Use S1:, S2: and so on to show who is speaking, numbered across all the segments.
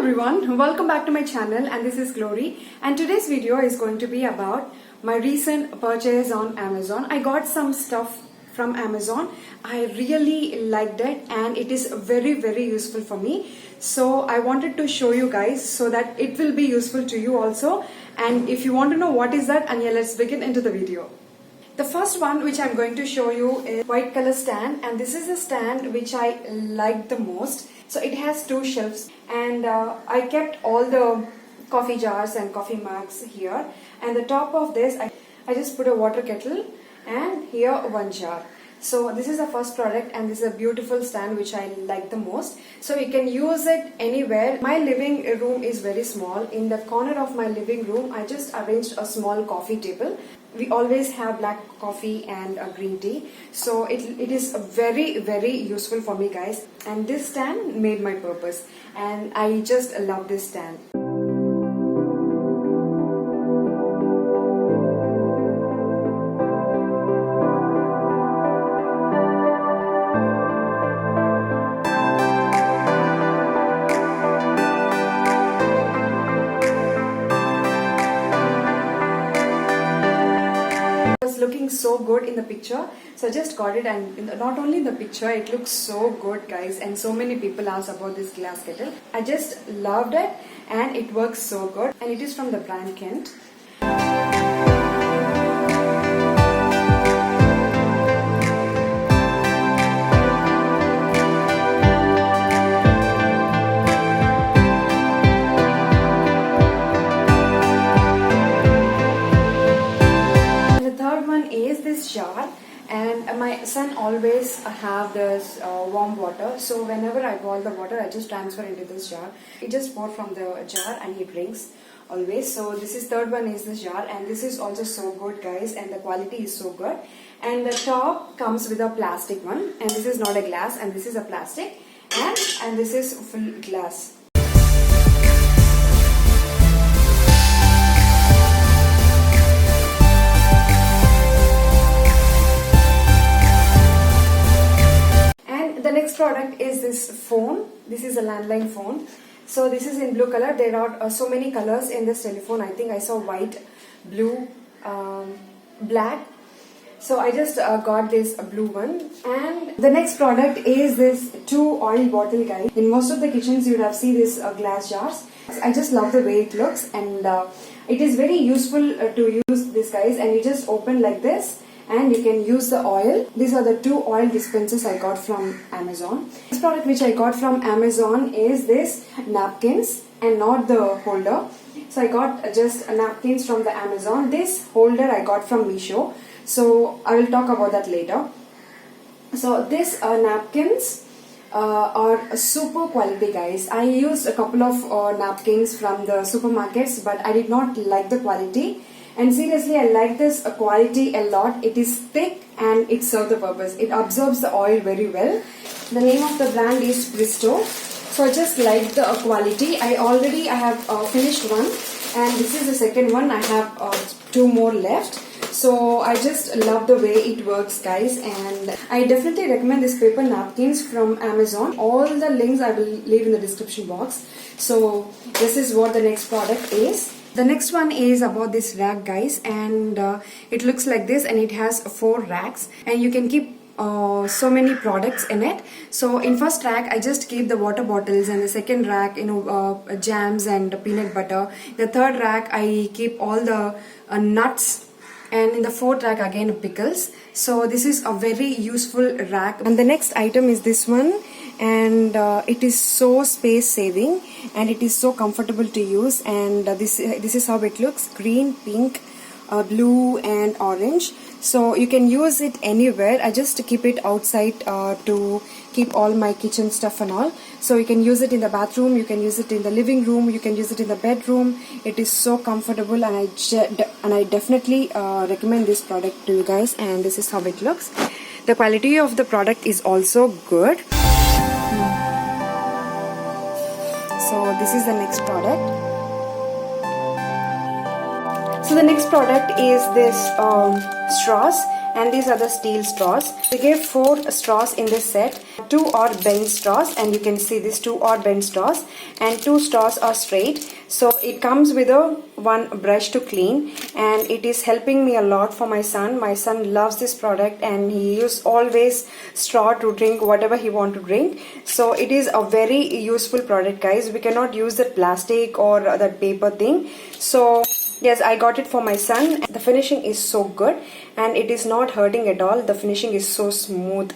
S1: everyone, welcome back to my channel, and this is Glory, and today's video is going to be about my recent purchase on Amazon. I got some stuff from Amazon. I really liked it and it is very useful for me. So I wanted to show you guys so that it will be useful to you also. And if you want to know what is that, and yeah, let's begin into the video. The first one which I'm going to show you is white color stand, and this is a stand which I like the most. So it has two shelves, and I kept all the coffee jars and coffee mugs here, and the top of this I just put a water kettle and here one jar. So this is the first product, and this is a beautiful stand which I like the most. So you can use it anywhere. My living room is very small. In the corner of my living room I just arranged a small coffee table. We always have black coffee and a green tea, so it is very useful for me, guys, and this stand made my purpose, and I just love this stand. Looking so good in the picture, so I just got it, and not only in the picture, it looks so good, guys, and so many people asked about this glass kettle. I just loved it, and it works so good, and it is from the brand Kent. Is this jar, and my son always have this warm water, so whenever I boil the water I just transfer into this jar. He just pour from the jar and he drinks always. So this is third one is this jar, and this is also so good, guys, and the quality is so good. And the top comes with a plastic one, and this is not a glass, and this is a plastic, and this is full glass. The next product is this phone. This is a landline phone. So this is in blue color. There are so many colors in this telephone. I think I saw white, blue, black. So I just got this blue one. And the next product is this 2 oil bottle, guys. In most of the kitchens you would have seen these glass jars. I just love the way it looks, and it is very useful to use this, guys, and you just open like this and you can use the oil. These are the 2 oil dispensers I got from Amazon. This product which I got from Amazon is this napkins and not the holder. So I got just napkins from the Amazon. This holder I got from Meesho. So I will talk about that later. So this napkins are super quality, guys. I used a couple of napkins from the supermarkets, but I did not like the quality. And seriously, I like this quality a lot. It is thick and it serves the purpose. It absorbs the oil very well. The name of the brand is Bristow. So I just like the quality. I have finished one, and this is the second one. I have 2 more left. So I just love the way it works, guys, and I definitely recommend this paper napkins from Amazon. All the links I will leave in the description box. So this is what the next product is. The next one is about this rack, guys, and it looks like this, and it has 4 racks, and you can keep so many products in it. So in first rack I just keep the water bottles, and the second rack jams and peanut butter. The third rack I keep all the nuts, and in the fourth rack again pickles. So this is a very useful rack. And the next item is this one, and it is so space saving, and it is so comfortable to use, and this is how it looks: green, pink, blue and orange. So you can use it anywhere. I just keep it outside to keep all my kitchen stuff and all. So you can use it in the bathroom, you can use it in the living room, you can use it in the bedroom. It is so comfortable, and I definitely recommend this product to you guys. And this is how it looks. The quality of the product is also good. So this is the next product. So the next product is this straws, and these are the steel straws. They gave 4 straws in this set. 2 are bent straws, and you can see these 2 are bent straws, and 2 straws are straight. So it comes with a one brush to clean, and it is helping me a lot for my son. My son loves this product, and he uses always straw to drink whatever he want to drink. So it is a very useful product, guys. We cannot use that plastic or that paper thing. So yes, I got it for my son. The finishing is so good, and it is not hurting at all. The finishing is so smooth,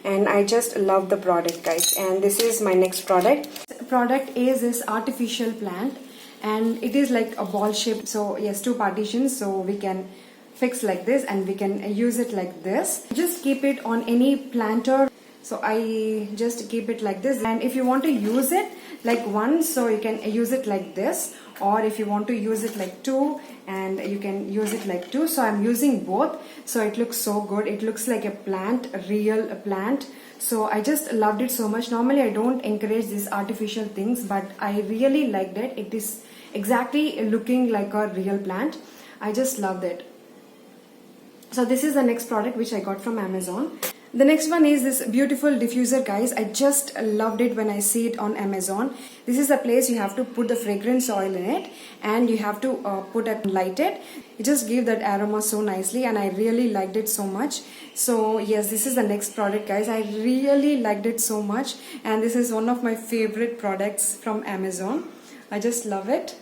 S1: and I just love the product, guys. And this is my next product. The product is this artificial plant, and it is like a ball shape. So yes, 2 partitions, so we can fix like this, and we can use it like this. Just keep it on any planter. So I just keep it like this, and if you want to use it like one, so you can use it like this, or if you want to use it like 2, and you can use it like 2. So I'm using both, so it looks so good. It looks like a plant, a real plant. So I just loved it so much. Normally I don't encourage these artificial things, but I really liked it. It is exactly looking like a real plant. I just loved it. So this is the next product which I got from Amazon. The next one is this beautiful diffuser, guys. I just loved it when I see it on Amazon. This is a place you have to put the fragrance oil in it, and you have to put it lighted. It just gives that aroma so nicely, and I really liked it so much. So yes, this is the next product, guys. I really liked it so much, and this is one of my favorite products from Amazon. I just love it.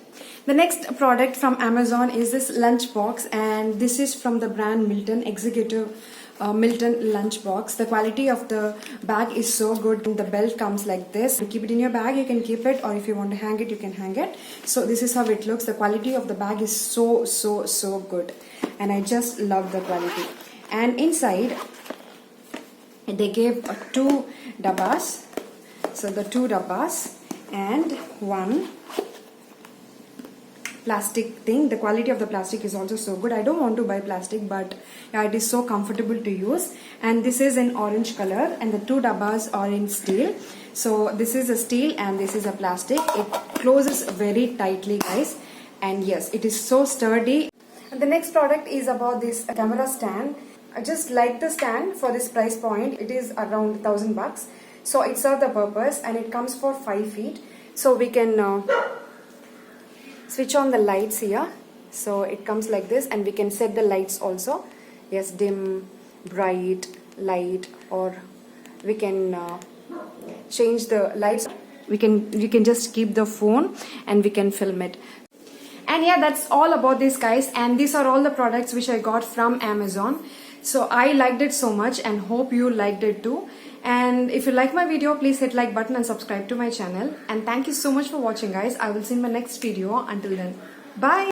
S1: The next product from Amazon is this lunch box, and this is from the brand Milton Executive Milton lunch box. The quality of the bag is so good. The belt comes like this. You keep it in your bag, you can keep it, or if you want to hang it, you can hang it. So this is how it looks. The quality of the bag is so good, and I just love the quality. And inside they gave 2 dabbas. So the 2 dabbas and 1 plastic thing. The quality of the plastic is also so good. I don't want to buy plastic, but yeah, it is so comfortable to use. And this is in orange color, and the 2 dabbas are in steel. So this is a steel and this is a plastic. It closes very tightly, guys, and yes, it is so sturdy. And the next product is about this camera stand. I just like the stand for this price point. It is around 1000 bucks. So it serves the purpose, and it comes for 5 feet. So we can switch on the lights here. So it comes like this, and we can set the lights also. Yes, dim, bright, light, or we can change the lights. We can just keep the phone, and we can film it. And yeah, that's all about this, guys. And these are all the products which I got from Amazon. So I liked it so much, and hope you liked it too. And if you like my video, please hit like button and subscribe to my channel. And thank you so much for watching, guys. I will see you in my next video. Until then, bye.